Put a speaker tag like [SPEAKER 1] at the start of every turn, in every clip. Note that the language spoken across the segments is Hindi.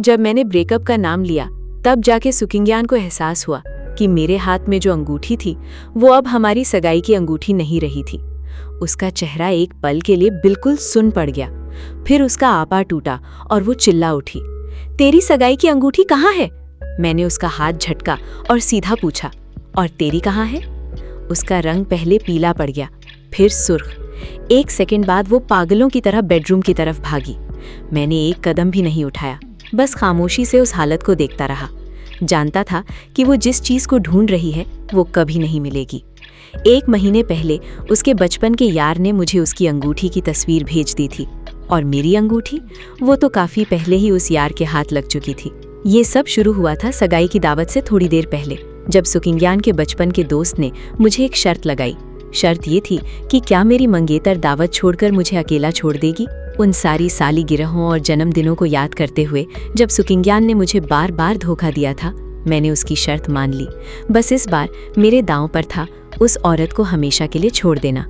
[SPEAKER 1] जब मैंने ब्रेकअप का नाम लिया तब जाके सुकिंग्यान को एहसास हुआ कि मेरे हाथ में जो अंगूठी थी वो अब हमारी सगाई की अंगूठी नहीं रही थी। उसका चेहरा एक पल के लिए बिल्कुल सुन्न पड़ गया। फिर उसका आपा टूटा और वो चिल्ला उठी, तेरी सगाई की अंगूठी कहाँ है? मैंने उसका हाथ झटका और सीधा पूछा, और तेरी कहाँ है? उसका रंग पहले पीला पड़ गया, फिर सुर्ख। 1 सेकंड बाद वो पागलों की तरह बेडरूम की तरफ भागी। मैंने एक कदम भी नहीं उठाया, बस खामोशी से उस हालत को देखता रहा। जानता था कि वो जिस चीज को ढूंढ रही है वो कभी नहीं मिलेगी। 1 महीने पहले उसके बचपन के यार ने मुझे उसकी अंगूठी की तस्वीर भेज दी थी, और मेरी अंगूठी वो तो काफी पहले ही उस यार के हाथ लग चुकी थी। ये सब शुरू हुआ था सगाई की दावत से थोड़ी देर पहले, जब सुकिंग्यान के बचपन के दोस्त ने मुझे एक शर्त लगाई। शर्त ये थी कि क्या मेरी मंगेतर दावत छोड़कर मुझे अकेला छोड़ देगी। उन सारी सालगिरहों और जन्मदिनों को याद करते हुए जब सुकिंग्यान ने मुझे बार बार धोखा दिया था, मैंने उसकी शर्त मान ली। बस इस बार मेरे दांव पर था उस औरत को हमेशा के लिए छोड़ देना।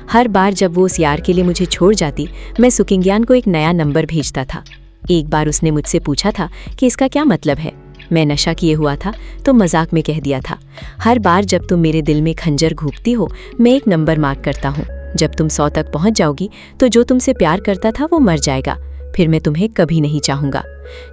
[SPEAKER 1] हर बार जब वो उस यार के लिए मुझे छोड़ जाती, मैं सुकिंग्यान को एक नया नंबर भेजता था। एक बार उसने मुझसे पूछा था कि इसका क्या मतलब है। मैं नशा किए हुआ था तो मजाक में कह दिया था, हर बार जब तुम मेरे दिल में खंजर घूंपती हो मैं एक नंबर मार्क करता हूँ। जब तुम 100 तक पहुँच जाओगी तो जो तुमसे प्यार करता था वो मर जाएगा, फिर मैं तुम्हें कभी नहीं चाहूँगा।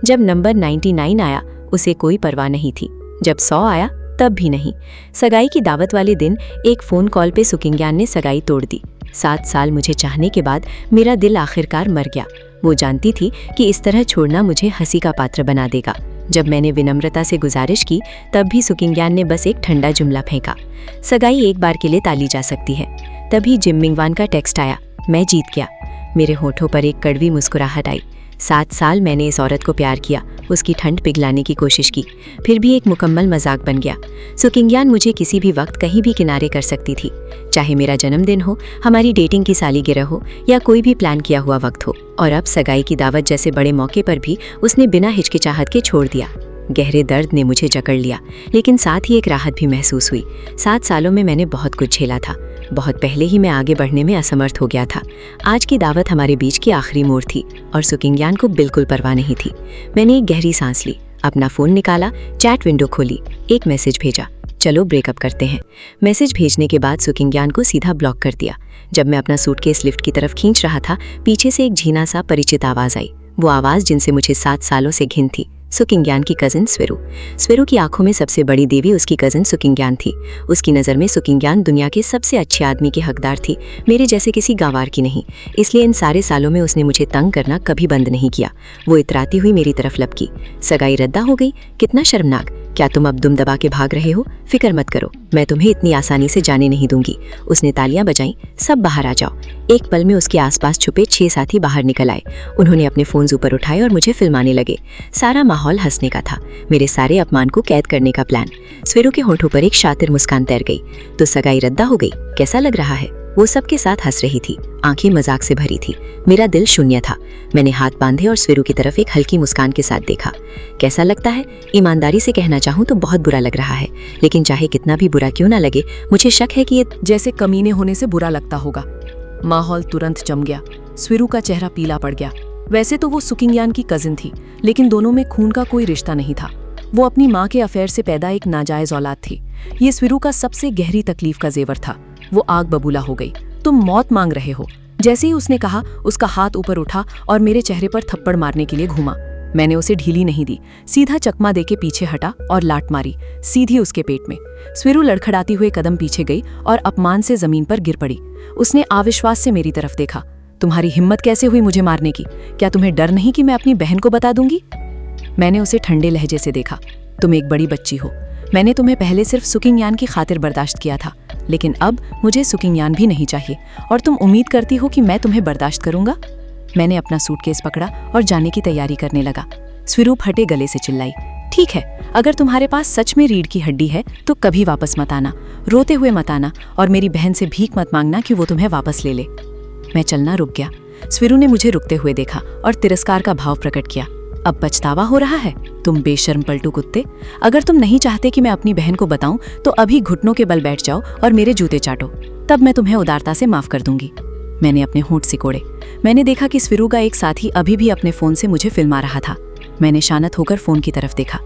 [SPEAKER 1] जब नंबर 99 आया उसे कोई परवाह नहीं थी, जब 100 आया तब भी नहीं। सगाई की दावत वाले दिन एक फ़ोन कॉल पे सुकिंग्यान ने सगाई तोड़ दी। 7 साल मुझे चाहने के बाद मेरा दिल आखिरकार मर गया। वो जानती थी कि इस तरह छोड़ना मुझे हंसी का पात्र बना देगा। जब मैंने विनम्रता से गुजारिश की तब भी सुकिंग्यान ने बस एक ठंडा जुमला फेंका, सगाई एक बार के लिए टाली जा सकती है। तभी जिम मिंगवान का टेक्स्ट आया, मैं जीत गया। मेरे होठों पर एक कड़वी मुस्कुराहट आई। 7 साल मैंने इस औरत को प्यार किया, उसकी ठंड पिघलाने की कोशिश की, फिर भी एक मुकम्मल मजाक बन गया। सुकिंग्यान मुझे किसी भी वक्त कहीं भी किनारे कर सकती थी, चाहे मेरा जन्मदिन हो, हमारी डेटिंग की सालगिरह हो या कोई भी प्लान किया हुआ वक्त हो। और अब सगाई की दावत जैसे बड़े मौके पर भी उसने बिना हिचकिचाहट के छोड़ दिया। गहरे दर्द ने मुझे जकड़ लिया, लेकिन साथ ही एक राहत भी महसूस हुई। 7 सालों में मैंने बहुत कुछ झेला था, बहुत पहले ही मैं आगे बढ़ने में असमर्थ हो गया था। आज की दावत हमारे बीच की आखिरी मोड़ थी और सुकिंग्यान को बिल्कुल परवाह नहीं थी। मैंने एक गहरी सांस ली, अपना फ़ोन निकाला, चैट विंडो खोली, एक मैसेज भेजा, चलो ब्रेकअप करते हैं। मैसेज भेजने के बाद सुकिंग्यान को सीधा ब्लॉक कर दिया। जब मैं अपना सूटकेस लिफ्ट की तरफ खींच रहा था, पीछे से एक झीना सा परिचित आवाज़ आई, वो आवाज़ जिनसे मुझे 7 सालों से घिन थी। सुकिंग्यान की कजिन स्विरू। स्विरू की आंखों में सबसे बड़ी देवी उसकी कजिन सुकिंग्यान थी। उसकी नज़र में सुकिंग्यान दुनिया के सबसे अच्छे आदमी की हकदार थी, मेरे जैसे किसी गंवार की नहीं। इसलिए इन सारे सालों में उसने मुझे तंग करना कभी बंद नहीं किया। वो इतराती हुई मेरी तरफ लपकी, सगाई रद्दा हो गई, कितना शर्मनाक। क्या तुम अब दुम दबा के भाग रहे हो? फिक्र मत करो, मैं तुम्हें इतनी आसानी से जाने नहीं दूंगी। उसने तालियां बजाईं, सब बाहर आ जाओ। एक पल में उसके आसपास छुपे 6 साथी बाहर निकल आए। उन्होंने अपने फोन्स ऊपर उठाए और मुझे फिल्माने लगे। सारा माहौल हंसने का था, मेरे सारे अपमान को कैद करने का प्लान। स्विरू के होंठों पर एक शातिर मुस्कान तैर गई। तो सगाई रद्दा हो गई, कैसा लग रहा है? वो सबके साथ हंस रही थी, आंखें मजाक से भरी थी। मेरा दिल शून्य था। मैंने हाथ बांधे और स्विरू की तरफ एक हल्की मुस्कान के साथ देखा। कैसा लगता है? ईमानदारी से कहना चाहूँ तो बहुत बुरा लग रहा है, लेकिन चाहे कितना भी बुरा क्यों ना लगे, मुझे शक है कि ये
[SPEAKER 2] जैसे कमीने होने से बुरा लगता होगा। माहौल तुरंत जम गया। स्विरू का चेहरा पीला पड़ गया। वैसे तो वो सुकिंग्यान की कजिन थी, लेकिन दोनों में खून का कोई रिश्ता नहीं था। वो अपनी माँ के अफेयर से पैदा एक नाजायज औलाद थी। ये स्विरू का सबसे गहरी तकलीफ का जेवर था। वो आग बबूला हो गई। तुम मौत मांग रहे हो। जैसे ही उसने कहा, उसका हाथ ऊपर उठा और मेरे चेहरे पर थप्पड़ मारने के लिए घूमा। मैंने उसे ढीली नहीं दी, सीधा चकमा देके पीछे हटा और लात मारी, सीधी उसके पेट में। स्विरू लड़खड़ाती हुए कदम पीछे गई और अपमान से जमीन पर गिर पड़ी। उसने अविश्वास से मेरी तरफ देखा। तुम्हारी हिम्मत कैसे हुई मुझे मारने की? क्या तुम्हें डर नहीं कि मैं अपनी बहन को बता दूंगी? मैंने उसे ठंडे लहजे से देखा। तुम एक बड़ी बच्ची हो। मैंने तुम्हें पहले सिर्फ सुकिंग्यान की खातिर बर्दाश्त किया था, लेकिन अब मुझे सुकिंग्यान भी नहीं चाहिए, और तुम उम्मीद करती हो कि मैं तुम्हें बर्दाश्त करूंगा? मैंने अपना सूटकेस पकड़ा और जाने की तैयारी करने लगा। स्विरू फटे गले से चिल्लाई, ठीक है, अगर तुम्हारे पास सच में रीढ़ की हड्डी है तो कभी वापस मत आना, रोते हुए मत आना, और मेरी बहन से भीख मत मांगना कि वो तुम्हें वापस ले ले। मैं चलना रुक गया। स्विरू ने मुझे रुकते हुए देखा और तिरस्कार का भाव प्रकट किया। अब पछतावा हो रहा है? तुम बेशर्म पलटू कुत्ते, अगर तुम नहीं चाहते कि मैं अपनी बहन को बताऊं तो अभी घुटनों के बल बैठ जाओ और मेरे जूते चाटो, तब मैं तुम्हें उदारता से माफ कर दूंगी। मैंने अपने होंठ सिकोड़े। मैंने देखा कि स्विरू का एक साथी अभी भी अपने फोन से मुझे फिल्मा रहा था। मैंने शानत होकर फ़ोन की तरफ देखा।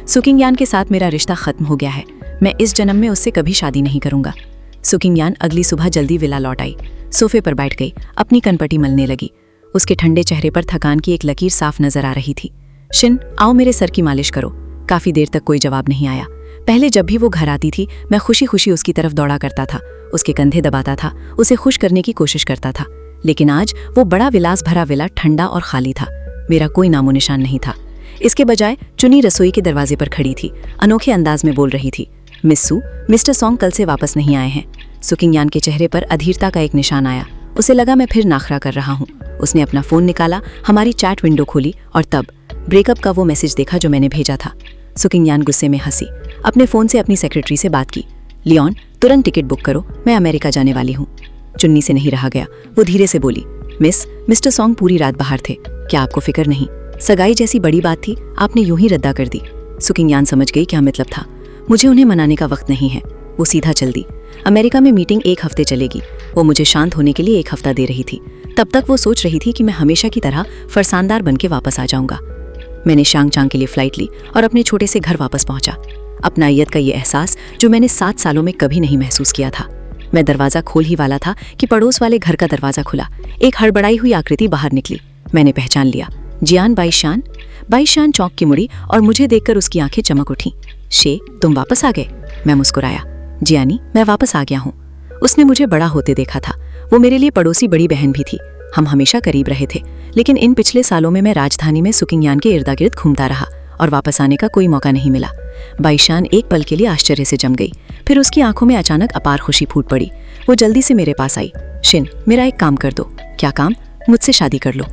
[SPEAKER 2] सुकिंगयान के साथ मेरा रिश्ता ख़त्म हो गया है। मैं इस जन्म में उससे कभी शादी नहीं करूँगा। सुकिंगयान अगली सुबह जल्दी विला लौट आई, सोफे पर बैठ गई, अपनी कनपटी मलने लगी। उसके ठंडे चेहरे पर थकान की एक लकीर साफ नजर आ रही थी। शिन, आओ मेरे सर की मालिश करो। काफ़ी देर तक कोई जवाब नहीं आया। पहले जब भी वो घर आती थी, मैं खुशी खुशी उसकी तरफ दौड़ा करता था, उसके कंधे दबाता था, उसे खुश करने की कोशिश करता था। लेकिन आज वो बड़ा विलास भरा विला ठंडा और खाली था। मेरा कोई नामो निशान नहीं था। इसके बजाय चुनी रसोई के दरवाजे पर खड़ी थी, अनोखे अंदाज में बोल रही थी, मिस्सू, मिस्टर सॉन्ग कल से वापस नहीं आए हैं। सुकिंगयान के चेहरे पर अधीरता का एक निशान आया। उसे लगा मैं फिर नाखरा कर रहा हूँ। उसने अपना फ़ोन निकाला, हमारी चैट विंडो खोली और तब ब्रेकअप का वो मैसेज देखा जो मैंने भेजा था। सुकिंगयान गुस्से में हंसी, अपने फ़ोन से अपनी सेक्रेटरी से बात की, लियोन, तुरंत टिकट बुक करो, मैं अमेरिका जाने वाली हूँ। चुन्नी से नहीं रहा गया। वो धीरे से बोली, मिस्टर सॉन्ग पूरी रात बाहर थे, क्या आपको फिक्र नहीं? सगाई जैसी बड़ी बात थी, आपने यूं ही रद्दा कर दी। सुकिंगयान समझ गई क्या मतलब था। मुझे उन्हें मनाने का वक्त नहीं है। वो सीधा चल दी। अमेरिका में मीटिंग 1 हफ्ते चलेगी। वो मुझे शांत होने के लिए 1 हफ्ता दे रही थी। तब तक वो सोच रही थी कि मैं हमेशा की तरह फरसानदार बन के वापस आ जाऊंगा। मैंने शांगचांग के लिए फ्लाइट ली और अपने छोटे से घर वापस पहुंचा। अपनाइयत का ये एहसास जो मैंने 7 सालों में कभी नहीं महसूस किया था। मैं दरवाज़ा खोल ही वाला था कि पड़ोस वाले घर का दरवाज़ा खुला। एक हड़बड़ाई हुई आकृति बाहर निकली। मैंने पहचान लिया, जियान बाईशान। बाईशान चौंक की मुड़ी और मुझे देखकर उसकी आंखें चमक उठीं। शे, तुम वापस आ गए? मैं मुस्कुराया। जियानी, मैं वापस आ गया हूँ। उसने मुझे बड़ा होते देखा था। वो मेरे लिए पड़ोसी बड़ी बहन भी थी। हम हमेशा करीब रहे थे, लेकिन इन पिछले सालों में मैं राजधानी में सुकिंगयान के इर्दा गिर्द घूमता रहा और वापस आने का कोई मौका नहीं मिला। बाईशान एक पल के लिए आश्चर्य से जम गई, फिर उसकी आंखों में अचानक अपार खुशी फूट पड़ी। वो जल्दी से मेरे पास आई। शिन, मेरा एक काम कर दो। क्या काम? मुझसे शादी कर लो।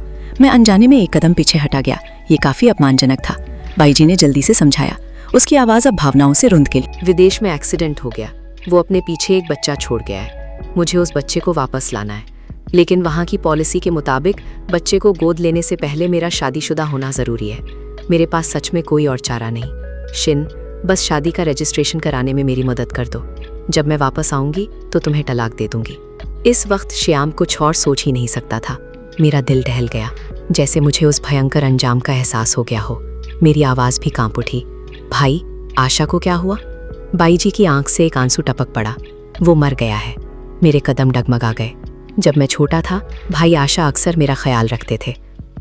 [SPEAKER 2] मैं अनजाने में एक कदम पीछे हटा गया। ये काफी अपमानजनक था। बाईजी ने जल्दी से समझाया। उसकी आवाज अब भावनाओं से रुंध गई।
[SPEAKER 1] विदेश में एक्सीडेंट हो गया। वो अपने पीछे एक बच्चा छोड़ गया है। मुझे उस बच्चे को वापस लाना है, लेकिन वहाँ की पॉलिसी के मुताबिक बच्चे को गोद लेने से पहले मेरा शादीशुदा होना ज़रूरी है। मेरे पास सच में कोई और चारा नहीं। शिन, बस शादी का रजिस्ट्रेशन कराने में मेरी मदद कर दो। जब मैं वापस आऊँगी तो तुम्हें तलाक दे दूँगी। इस वक्त श्याम कुछ और सोच ही नहीं सकता था। मेरा दिल दहल गया, जैसे मुझे उस भयंकर अंजाम का एहसास हो गया हो। मेरी आवाज़ भी कांप उठी। भाई, आशा को क्या हुआ? बाईजी की आंख से एक आंसू टपक पड़ा। वो मर गया है। मेरे कदम डगमगा गए। जब मैं छोटा था, भाई आशा अक्सर मेरा ख्याल रखते थे।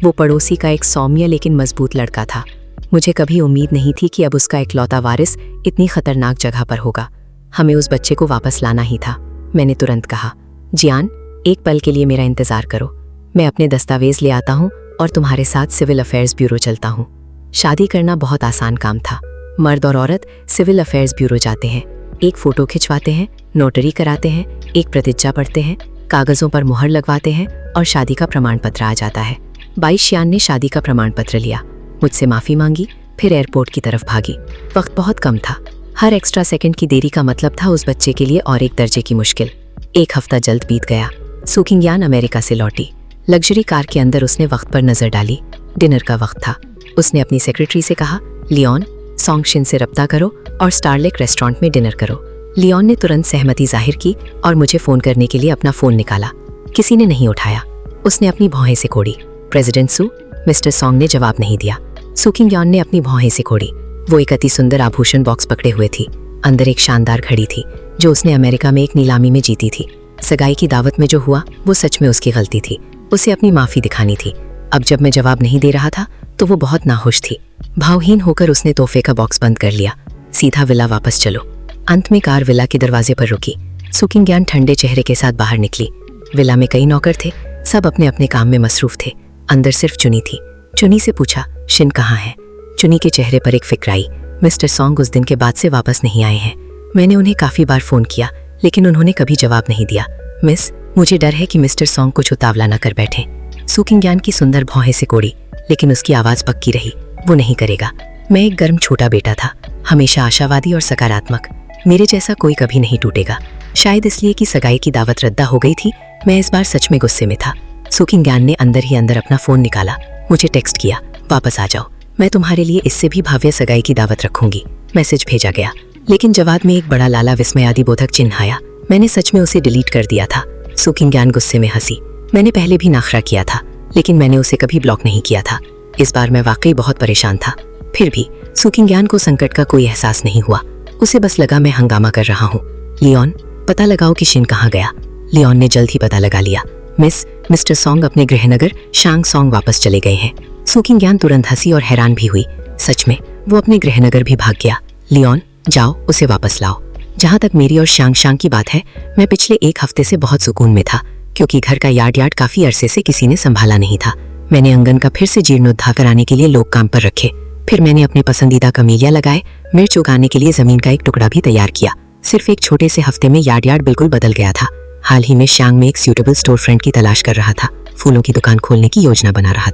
[SPEAKER 1] वो पड़ोसी का एक सौम्य लेकिन मजबूत लड़का था। मुझे कभी उम्मीद नहीं थी कि अब उसका इकलौता वारिस इतनी खतरनाक जगह पर होगा। हमें उस बच्चे को वापस लाना ही था। मैंने तुरंत कहा, जियान, एक पल के लिए मेरा इंतजार करो। मैं अपने दस्तावेज ले आता हूँ और तुम्हारे साथ सिविल अफेयर्स ब्यूरो चलता हूँ। शादी करना बहुत आसान काम था। मर्द और औरत सिविल अफेयर्स ब्यूरो जाते हैं, एक फ़ोटो खिंचवाते हैं, नोटरी कराते हैं, एक प्रतिज्ञा पढ़ते हैं, कागज़ों पर मुहर लगवाते हैं और शादी का प्रमाण पत्र आ जाता है। बाईशान ने शादी का प्रमाण पत्र लिया, मुझसे माफ़ी मांगी, फिर एयरपोर्ट की तरफ भागी। वक्त बहुत कम था। हर एक्स्ट्रा सेकंड की देरी का मतलब था उस बच्चे के लिए और एक दर्जे की मुश्किल। 1 हफ्ता जल्द बीत गया। सुकिंगयान अमेरिका से लौटी। लग्जरी कार के अंदर उसने वक्त पर नजर डाली। डिनर का वक्त था। उसने अपनी सेक्रेटरी से कहा, लियोन, सॉन्ग शिन से रब्ता करो और स्टारलेक रेस्टोरेंट में डिनर करो। लियोन ने तुरंत सहमति जाहिर की और मुझे फ़ोन करने के लिए अपना फ़ोन निकाला। किसी ने नहीं उठाया। उसने अपनी भौहें से खोड़ी। प्रेसिडेंट सू, मिस्टर सॉन्ग ने जवाब नहीं दिया। सुकिंगयान ने अपनी भौहें से खोड़ी। वो एक अति सुंदर आभूषण बॉक्स पकड़े हुए थी। अंदर एक शानदार घड़ी थी जो उसने अमेरिका में एक नीलामी में जीती थी। सगाई की दावत में जो हुआ वो सच में उसकी गलती थी। उसे अपनी माफ़ी दिखानी थी। अब जब मैं जवाब नहीं दे रहा था तो वो बहुत नाखुश थी। भावहीन होकर उसने तोहफे का बॉक्स बंद कर लिया। सीधा विला वापस चलो। अंत में कार विला के दरवाजे पर रुकी। सुकिंगयान ठंडे चेहरे के साथ बाहर निकली। विला में कई नौकर थे, सब अपने अपने काम में मसरूफ थे। अंदर सिर्फ चुनी थी। चुनी से पूछा, शिन कहाँ है? चुनी के चेहरे पर एक फिक्र आई। मिस्टर सॉन्ग उस दिन के बाद से वापस नहीं आए हैं। मैंने उन्हें काफ़ी बार फ़ोन किया, लेकिन उन्होंने कभी जवाब नहीं दिया। मिस, मुझे डर है कि मिस्टर सॉन्ग कुछ उतावला न कर बैठे। सुकिंगयान की सुंदर भौहें से कोड़ी, लेकिन उसकी आवाज़ पक्की रही, वो नहीं करेगा। मैं एक गर्म छोटा बेटा था, हमेशा आशावादी और सकारात्मक। मेरे जैसा कोई कभी नहीं टूटेगा। शायद इसलिए कि सगाई की दावत रद्दा हो गई थी, मैं इस बार सच में गुस्से में था। सुकिंगयान ने अंदर ही अंदर अपना फ़ोन निकाला, मुझे टेक्स्ट किया, वापस आ जाओ, मैं तुम्हारे लिए इससे भी भव्य सगाई की दावत रखूंगी। मैसेज भेजा गया, लेकिन जवाब में एक बड़ा लाला विस्मयादि बोधक चिन्ह आया। मैंने सच में उसे डिलीट कर दिया था। सुकिंगयान गुस्से में हंसी। मैंने पहले भी नाखरा किया था, लेकिन मैंने उसे कभी ब्लॉक नहीं किया था।
[SPEAKER 3] इस बार मैं वाकई बहुत परेशान था। फिर भी सुकिंग्यान को संकट का कोई एहसास नहीं हुआ। उसे बस लगा मैं हंगामा कर रहा हूँ। लियोन, पता लगाओ कि शिन कहाँ गया। लियोन ने जल्द ही पता लगा लिया। मिस्टर सॉन्ग अपने गृहनगर शांग सॉन्ग वापस चले गए हैं। सुकिंग्यान तुरंत हंसी और हैरान भी हुई। सच में वो अपने गृहनगर भी भाग गया। लियोन, जाओ उसे वापस लाओ। जहाँ तक मेरी और शांग की बात है, मैं पिछले 1 हफ्ते से बहुत सुकून में था, क्योंकि घर का यार्ड काफी अरसे से किसी ने संभाला नहीं था। मैंने आंगन का फिर से जीर्णोद्धार कराने के लिए लोग काम पर रखे। फिर मैंने अपने पसंदीदा कमेलिया लगाए। मिर्च उगाने के लिए जमीन का एक टुकड़ा भी तैयार किया। सिर्फ एक छोटे से हफ्ते में यार्ड बिल्कुल बदल गया था। हाल ही में शांग में एक सूटेबल स्टोर फ्रंट की तलाश कर रहा था। फूलों की दुकान खोलने की योजना बना रहा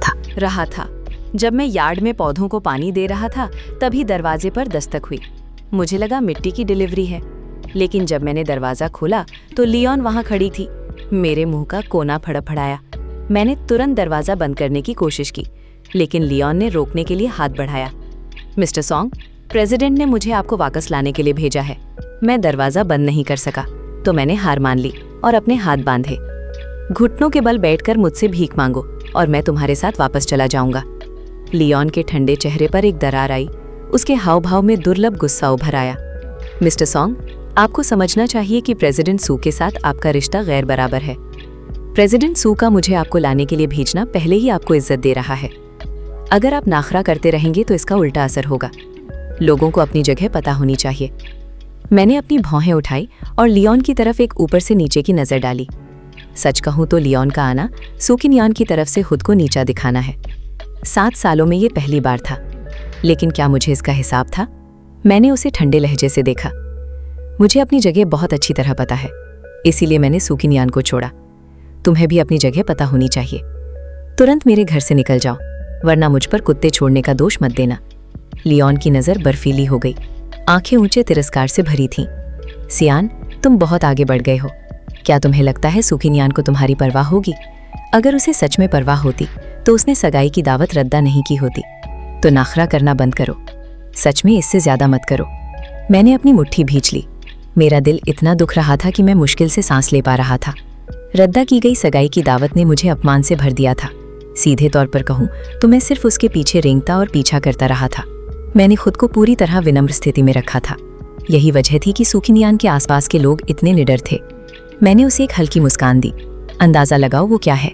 [SPEAKER 3] था।
[SPEAKER 2] जब मैं यार्ड में पौधों को पानी दे रहा था, तभी दरवाजे पर दस्तक हुई। मुझे लगा मिट्टी की डिलीवरी है, लेकिन जब मैंने दरवाजा खोला तो लियोन वहां खड़ी थी। मेरे मुंह का कोना फड़फड़ाया। मैंने तुरंत दरवाजा बंद करने की कोशिश की, लेकिन लियोन ने रोकने के लिए हाथ बढ़ाया। मिस्टर सॉन्ग, प्रेसिडेंट ने मुझे आपको वापस लाने के लिए भेजा है। मैं दरवाजा बंद नहीं कर सका, तो मैंने हार मान ली और अपने हाथ बांधे। घुटनों के बल बैठकर मुझसे भीख मांगो और मैं तुम्हारे साथ वापस चला जाऊंगा। लियोन के ठंडे चेहरे पर एक दरार आई। उसके हाव भाव में दुर्लभ गुस्सा उभर आया। मिस्टर सॉन्ग, आपको समझना चाहिए कि प्रेसिडेंट सू के साथ आपका रिश्ता गैर बराबर है। प्रेसिडेंट सू का मुझे आपको लाने के लिए भेजना पहले ही आपको इज्जत दे रहा है। अगर आप नाखरा करते रहेंगे तो इसका उल्टा असर होगा। लोगों को अपनी जगह पता होनी चाहिए। मैंने अपनी भौहें उठाई और लियोन की तरफ एक ऊपर से नीचे की नजर डाली। सच कहूं तो लियोन का आना सुकिन्यान की तरफ से खुद को नीचा दिखाना है। 7 सालों में ये पहली बार था, लेकिन क्या मुझे इसका हिसाब था? मैंने उसे ठंडे लहजे से देखा। मुझे अपनी जगह बहुत अच्छी तरह पता है, इसीलिए मैंने सुकिन्यान को छोड़ा। तुम्हें भी अपनी जगह पता होनी चाहिए। तुरंत मेरे घर से निकल जाओ, वरना मुझ पर कुत्ते छोड़ने का दोष मत देना। लियोन की नज़र बर्फीली हो गई, आंखें ऊंचे तिरस्कार से भरी थीं। सियान, तुम बहुत आगे बढ़ गए हो। क्या तुम्हें लगता है सुकिन्यान को तुम्हारी परवाह होगी? अगर उसे सच में परवाह होती तो उसने सगाई की दावत रद्दा नहीं की होती। तो नाखरा करना बंद करो। सच में इससे ज्यादा मत करो। मैंने अपनी मुट्ठी भींच ली। मेरा दिल इतना दुख रहा था कि मैं मुश्किल से सांस ले पा रहा था। रद्दा की गई सगाई की दावत ने मुझे अपमान से भर दिया था। सीधे तौर पर कहूं तो मैं सिर्फ उसके पीछे रेंगता और पीछा करता रहा था। मैंने खुद को पूरी तरह विनम्र स्थिति में रखा था। यही वजह थी कि सुकिन्यान के आसपास के लोग इतने निडर थे। मैंने उसे एक हल्की मुस्कान दी। अंदाजा लगाओ वो क्या है।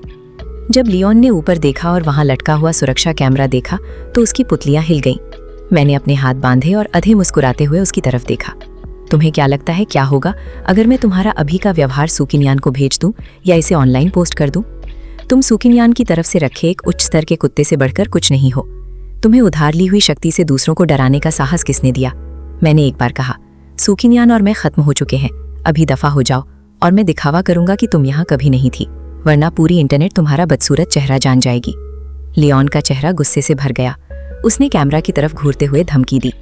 [SPEAKER 2] जब लियोन ने ऊपर देखा और वहां लटका हुआ सुरक्षा कैमरा देखा तो उसकी पुतलियां हिल गईं। मैंने अपने हाथ बांधे और अधे मुस्कुराते हुए उसकी तरफ देखा। तुम्हें क्या लगता है क्या होगा अगर मैं तुम्हारा अभी का व्यवहार सुकिन्यान को भेज दूं या इसे ऑनलाइन पोस्ट कर दूं? तुम सुकिन्यान की तरफ से रखे एक उच्च स्तर के कुत्ते से बढ़कर कुछ नहीं हो। तुम्हें उधार ली हुई शक्ति से दूसरों को डराने का साहस किसने दिया? मैंने एक बार कहा, सुकिन्यान और मैं खत्म हो चुके हैं। अभी दफा हो जाओ और मैं दिखावा करूंगा कि तुम यहाँ कभी नहीं थी, वरना पूरी इंटरनेट तुम्हारा बदसूरत चेहरा जान जाएगी। लियोन का चेहरा गुस्से से भर गया। उसने कैमरा की तरफ घूरते हुए धमकी दी,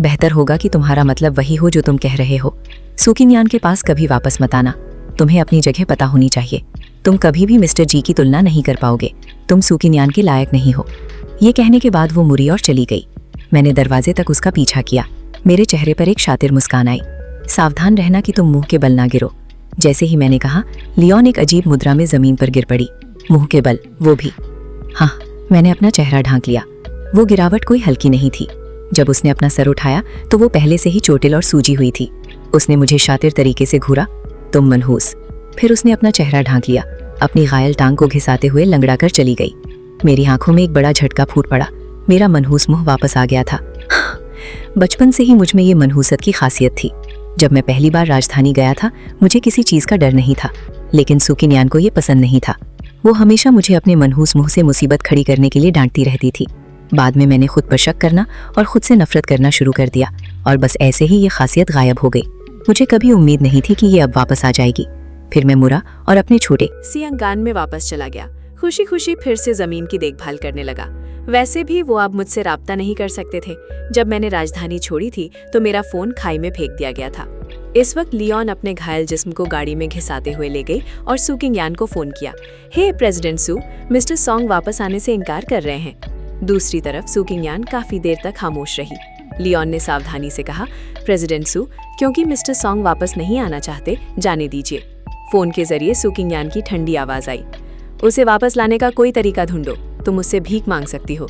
[SPEAKER 2] बेहतर होगा कि तुम्हारा मतलब वही हो जो तुम कह रहे हो। सुकिन्यान के पास कभी वापस मत आना। तुम्हें अपनी जगह पता होनी चाहिए। तुम कभी भी मिस्टर जी की तुलना नहीं कर पाओगे। तुम सुकिन्यान के लायक नहीं हो। ये कहने के बाद वो मुड़ी और चली गई। मैंने दरवाजे तक उसका पीछा किया। मेरे चेहरे पर एक शातिर मुस्कान आई। सावधान रहना कि तुम मुंह के बल ना गिरो। जैसे ही मैंने कहा, लियोन एक अजीब मुद्रा में जमीन पर गिर पड़ी। मुंह के बल, वो भी। हाँ, मैंने अपना चेहरा ढांक लिया। वो गिरावट कोई हल्की नहीं थी। जब उसने अपना सर उठाया तो वो पहले से ही चोटिल और सूजी हुई थी। उसने मुझे शातिर तरीके से घूरा, तुम मनहूस। फिर उसने अपना चेहरा ढांक लिया। अपनी घायल टांग को घिसाते हुए लंगड़ा कर चली गई। मेरी आंखों में एक बड़ा झटका फूट पड़ा। मेरा मनहूस मुंह वापस आ गया था। बचपन से ही मुझ में ये मनहूसत की खासियत थी। जब मैं पहली बार राजधानी गया था, मुझे किसी चीज का डर नहीं था, लेकिन सुकिन्यान को ये पसंद नहीं था। वो हमेशा मुझे अपने मनहूस मुंह से मुसीबत खड़ी करने के लिए डांटती रहती थी। बाद में मैंने खुद पर शक करना और खुद से नफरत करना शुरू कर दिया, और बस ऐसे ही ये खासियत गायब हो गई। मुझे कभी उम्मीद नहीं थी कि ये अब वापस आ जाएगी। फिर मैं मुड़ा और अपने छोटे
[SPEAKER 1] सियांगान में वापस चला गया। खुशी खुशी फिर से जमीन की देखभाल करने लगा। वैसे भी वो अब मुझसे राब्ता नहीं कर सकते थे। जब मैंने राजधानी छोड़ी थी तो मेरा फोन खाई में फेंक दिया गया था। इस वक्त लियोन अपने घायल जिस्म को गाड़ी में घिसाते हुए ले गई और सुकिन्यान को फोन किया। हे प्रेसिडेंट सू, मिस्टर सॉन्ग वापस आने से इनकार कर रहे हैं। दूसरी तरफ सुकिन्यान काफी देर तक खामोश रही। लियोन ने सावधानी से कहा, प्रेसिडेंट सू, क्योंकि मिस्टर सॉन्ग वापस नहीं आना चाहते, जाने दीजिए। फोन के जरिए सुकिन्यान की ठंडी आवाज आई, उसे वापस लाने का कोई तरीका ढूंढो। तुम उससे भीख मांग सकती हो।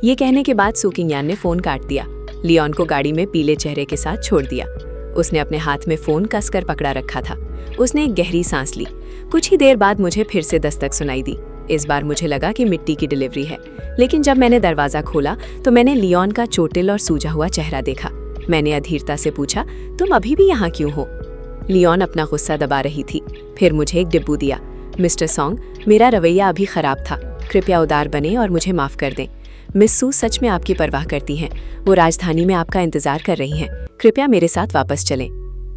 [SPEAKER 1] ये कहने के बाद सुकिंगयान ने फोन काट दिया। लियोन को गाड़ी में पीले चेहरे के साथ छोड़ दिया। उसने अपने हाथ में फोन कसकर पकड़ा रखा था। उसने एक गहरी सांस ली। कुछ ही देर बाद मुझे फिर से दस्तक सुनाई दी। इस बार मुझे लगा कि मिट्टी की डिलीवरी है, लेकिन जब मैंने दरवाजा खोला तो मैंने लियोन का चोटिल और सूजा हुआ चेहरा देखा। मैंने अधीरता से पूछा, तुम अभी भी यहाँ क्यों हो? लियोन अपना गुस्सा दबा रही थी। फिर मुझे एक डिब्बू दिया। मिस्टर सॉन्ग, मेरा रवैया अभी खराब था। कृपया उदार बने और मुझे माफ कर दें। मिस सू सच में आपकी परवाह करती हैं। वो राजधानी में आपका इंतजार कर रही हैं। कृपया मेरे साथ वापस चलें।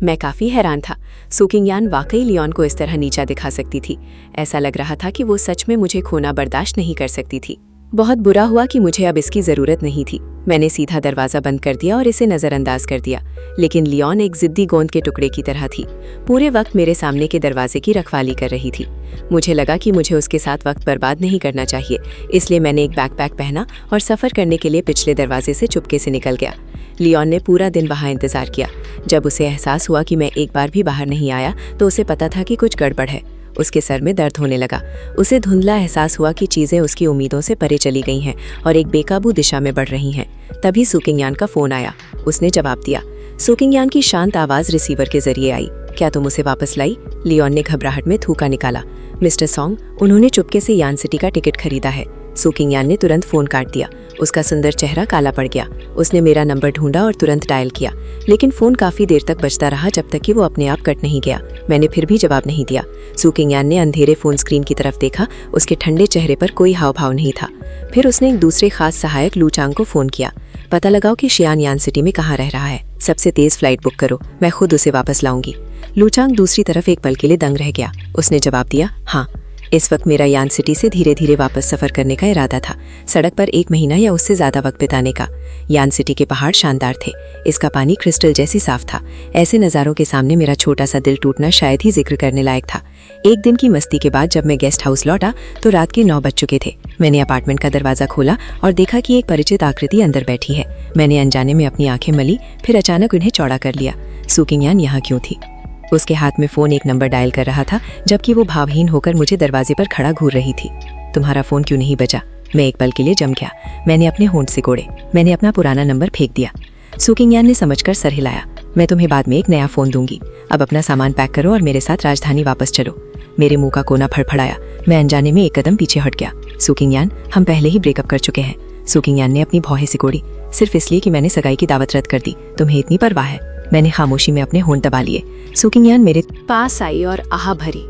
[SPEAKER 1] मैं काफ़ी हैरान था। सुकिंगयान वाकई लियोन को इस तरह नीचा दिखा सकती थी। ऐसा लग रहा था कि वो सच में मुझे खोना बर्दाश्त नहीं कर सकती थी। बहुत बुरा हुआ कि मुझे अब इसकी ज़रूरत नहीं थी। मैंने सीधा दरवाज़ा बंद कर दिया और इसे नज़रअंदाज कर दिया। लेकिन लियोन एक ज़िद्दी गोंद के टुकड़े की तरह थी। पूरे वक्त मेरे सामने के दरवाजे की रखवाली कर रही थी। मुझे लगा कि मुझे उसके साथ वक्त बर्बाद नहीं करना चाहिए, इसलिए मैंने एक बैकपैक पहना और सफ़र करने के लिए पिछले दरवाजे से चुपके से निकल गया। लियोन ने पूरा दिन वहाँ इंतज़ार किया। जब उसे एहसास हुआ कि मैं एक बार भी बाहर नहीं आया तो उसे पता था कि कुछ गड़बड़ है। उसके सर में दर्द होने लगा। उसे धुंधला एहसास हुआ कि चीज़ें उसकी उम्मीदों से परे चली गई हैं और एक बेकाबू दिशा में बढ़ रही हैं। तभी सुकिंगयान का फ़ोन आया। उसने जवाब दिया। सुकिंगयान की शांत आवाज़ रिसीवर के जरिए आई। क्या तुम उसे वापस लाई? लियोन ने घबराहट में थूका निकाला। मिस्टर सॉन्ग, उन्होंने चुपके से यान सिटी का टिकट खरीदा है। सुकिंगयान ने तुरंत फ़ोन काट दिया। उसका सुंदर चेहरा काला पड़ गया। उसने मेरा नंबर ढूंढा और तुरंत डायल किया, लेकिन फ़ोन काफ़ी देर तक बजता रहा जब तक कि वो अपने आप कट नहीं गया। मैंने फिर भी जवाब नहीं दिया। सुकिंगयान ने अंधेरे फ़ोन स्क्रीन की तरफ देखा। उसके ठंडे चेहरे पर कोई हाव भाव नहीं था। फिर उसने एक दूसरे खास सहायक लूचांग को फ़ोन किया। पता लगाओ कि शियान यान सिटी में कहाँ रह रहा है। सबसे तेज़ फ्लाइट बुक करो, मैं खुद उसे वापस लाऊंगी। लूचांग दूसरी तरफ एक पल के लिए दंग रह गया। उसने जवाब दिया, हाँ। इस वक्त मेरा यान सिटी से धीरे धीरे वापस सफ़र करने का इरादा था, सड़क पर 1 महीना या उससे ज़्यादा वक्त बिताने का। यान सिटी के पहाड़ शानदार थे। इसका पानी क्रिस्टल जैसी साफ था। ऐसे नज़ारों के सामने मेरा छोटा सा दिल टूटना शायद ही जिक्र करने लायक था। एक दिन की मस्ती के बाद जब मैं गेस्ट हाउस लौटा तो रात के 9 बज चुके थे। मैंने अपार्टमेंट का दरवाज़ा खोला और देखा कि एक परिचित आकृति अंदर बैठी है। मैंने अनजाने में अपनी आंखें मली, फिर अचानक उन्हें चौड़ा कर लिया। सुकिंगयान यहाँ क्यों थी? उसके हाथ में फ़ोन एक नंबर डायल कर रहा था, जबकि वो भावहीन होकर मुझे दरवाजे पर खड़ा घूर रही थी। तुम्हारा फ़ोन क्यों नहीं बजा? मैं एक पल के लिए जम गया। मैंने अपने होंठ सिकोड़े। मैंने अपना पुराना नंबर फेंक दिया। सुकिंगयान ने समझकर सर हिलाया। मैं तुम्हें बाद में एक नया फ़ोन दूंगी। अब अपना सामान पैक करो और मेरे साथ राजधानी वापस चलो। मेरे मुंह का कोना फड़फड़ाया। मैं अनजाने में एक कदम पीछे हट गया। सुकिंगयान, हम पहले ही ब्रेकअप कर चुके हैं। सुकिंगयान ने अपनी भौहें सिकोड़ी। सिर्फ इसलिए कि मैंने सगाई की दावत रद्द कर दी, तुम्हें इतनी परवाह है? मैंने खामोशी में अपने होंठ दबा लिए। सुकिंगयान मेरे पास आई और आह भरी,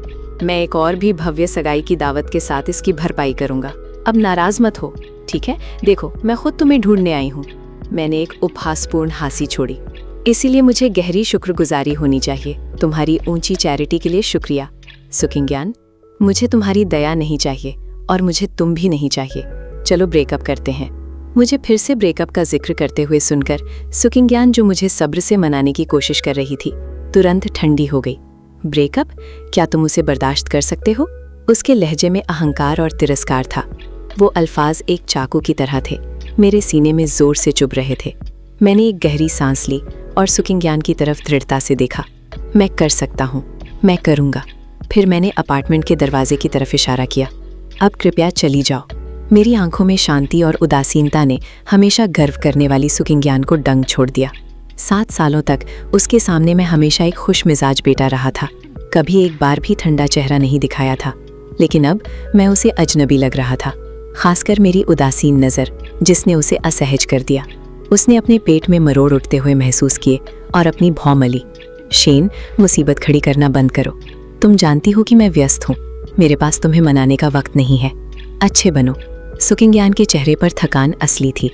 [SPEAKER 1] मैं एक और भी भव्य सगाई की दावत के साथ इसकी भरपाई करूंगा। अब नाराज मत हो, ठीक है? देखो, मैं खुद तुम्हें ढूंढने आई हूँ। मैंने एक उपहासपूर्ण हासी छोड़ी। इसीलिए मुझे गहरी शुक्रगुजारी होनी चाहिए। तुम्हारी ऊंची चैरिटी के लिए शुक्रिया। सुकिंगयान, मुझे तुम्हारी दया नहीं चाहिए और मुझे तुम भी नहीं चाहिए। चलो ब्रेकअप करते हैं। मुझे फिर से ब्रेकअप का जिक्र करते हुए सुनकर सुकिंगयान, जो मुझे सब्र से मनाने की कोशिश कर रही थी, तुरंत ठंडी हो गई। ब्रेकअप? क्या तुम उसे बर्दाश्त कर सकते हो? उसके लहजे में अहंकार और तिरस्कार था। वो अल्फाज एक चाकू की तरह थे, मेरे सीने में जोर से चुभ रहे थे। मैंने एक गहरी सांस ली और सुकिंगयान की तरफ दृढ़ता से देखा। मैं कर सकता हूँ, मैं करूँगा। फिर मैंने अपार्टमेंट के दरवाजे की तरफ इशारा किया। अब कृपया चली जाओ। मेरी आंखों में शांति और उदासीनता ने हमेशा गर्व करने वाली सुकिंगयान को डंग छोड़ दिया। 7 सालों तक उसके सामने मैं हमेशा एक खुश मिजाज बेटा रहा था। कभी एक बार भी ठंडा चेहरा नहीं दिखाया था, लेकिन अब मैं उसे अजनबी लग रहा था। खासकर मेरी उदासीन नज़र, जिसने उसे असहज कर दिया। उसने अपने पेट में मरोड़ उठते हुए महसूस किए और अपनी भौं मली। शेन, मुसीबत खड़ी करना बंद करो। तुम जानती हो कि मैं व्यस्त हूँ। मेरे पास तुम्हें मनाने का वक्त नहीं है। अच्छे बनो। सुकिंगयान के चेहरे पर थकान असली थी।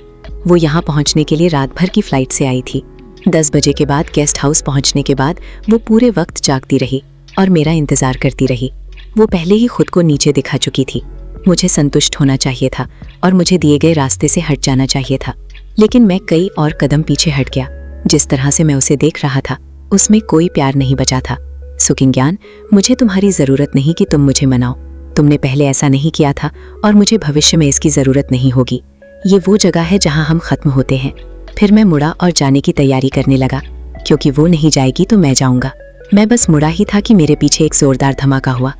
[SPEAKER 1] वो यहाँ पहुँचने के लिए रात भर की फ्लाइट से आई थी। 10 बजे के बाद गेस्ट हाउस पहुँचने के बाद वो पूरे वक्त जागती रही और मेरा इंतज़ार करती रही। वो पहले ही खुद को नीचे दिखा चुकी थी। मुझे संतुष्ट होना चाहिए था और मुझे दिए गए रास्ते से हट जाना चाहिए था, लेकिन मैं कई और कदम पीछे हट गया। जिस तरह से मैं उसे देख रहा था, उसमें कोई प्यार नहीं बचा था। सुकिंगयान, मुझे तुम्हारी ज़रूरत नहीं कि तुम मुझे मनाओ। तुमने पहले ऐसा नहीं किया था और मुझे भविष्य में इसकी ज़रूरत नहीं होगी। ये वो जगह है जहाँ हम ख़त्म होते हैं। फिर मैं मुड़ा और जाने की तैयारी करने लगा, क्योंकि वो नहीं जाएगी तो मैं जाऊँगा। मैं बस मुड़ा ही था कि मेरे पीछे एक ज़ोरदार धमाका हुआ।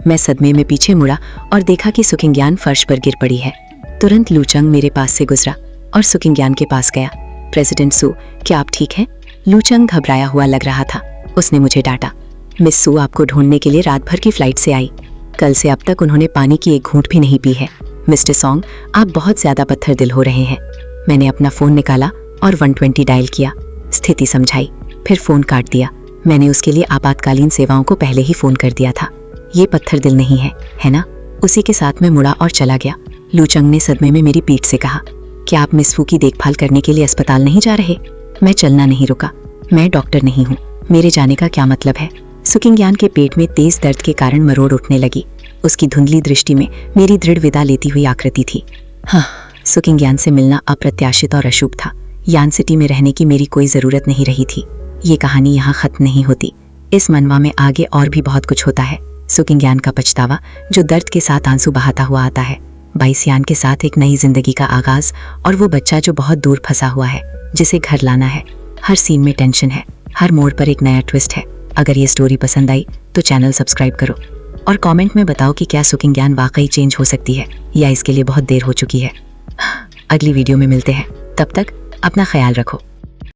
[SPEAKER 1] मैं सदमे में पीछे मुड़ा और देखा कि सुकिंगयान फर्श पर गिर पड़ी है।
[SPEAKER 3] तुरंत लूचंग मेरे पास से गुजरा और सुकिंग्यान के पास गया। प्रेसिडेंट सू, क्या आप ठीक हैं? लूचंग घबराया हुआ लग रहा था। उसने मुझे डांटा। मिस सू आपको ढूंढने के लिए रात भर की फ्लाइट से आई। कल से अब तक उन्होंने पानी की एक घूंट भी नहीं पी है। मिस्टर सॉन्ग, आप बहुत ज्यादा पत्थर दिल हो रहे हैं। मैंने अपना फोन निकाला और 120 डायल किया, स्थिति समझाई, फिर फोन काट दिया। मैंने उसके लिए आपातकालीन सेवाओं को पहले ही फोन कर दिया था। ये पत्थर दिल नहीं है ना? उसी के साथ मैं मुड़ा और चला गया। लूचंग ने सदमे में मेरी पीठ से कहा, क्या आप मिस फू की देखभाल करने के लिए अस्पताल नहीं जा रहे? मैं चलना नहीं रुका। मैं डॉक्टर नहीं हूँ, मेरे जाने का क्या मतलब है? सुकिंग्यान के पेट में तेज दर्द के कारण मरोड़ उठने लगी। उसकी धुंधली दृष्टि में मेरी दृढ़ विदा लेती हुई आकृति थी। हाँ, सुकिंग्यान से मिलना अप्रत्याशित और अशुभ था। यान सिटी में रहने की मेरी कोई जरूरत नहीं रही थी। ये कहानी यहाँ खत्म नहीं होती। इस मनवा में आगे और भी बहुत कुछ होता है। सुकिंग्यान का पछतावा जो दर्द के साथ आंसू बहाता हुआ आता है। 22 यान के साथ एक नई जिंदगी का आगाज और वो बच्चा जो बहुत दूर फंसा हुआ है, जिसे घर लाना है। हर सीन में टेंशन है, हर मोड़ पर एक नया ट्विस्ट है। अगर ये स्टोरी पसंद आई तो चैनल सब्सक्राइब करो और कमेंट में बताओ कि क्या सुकिंग्यान वाकई चेंज हो सकती है या इसके लिए बहुत देर हो चुकी है। अगली वीडियो में मिलते हैं, तब तक अपना ख्याल रखो।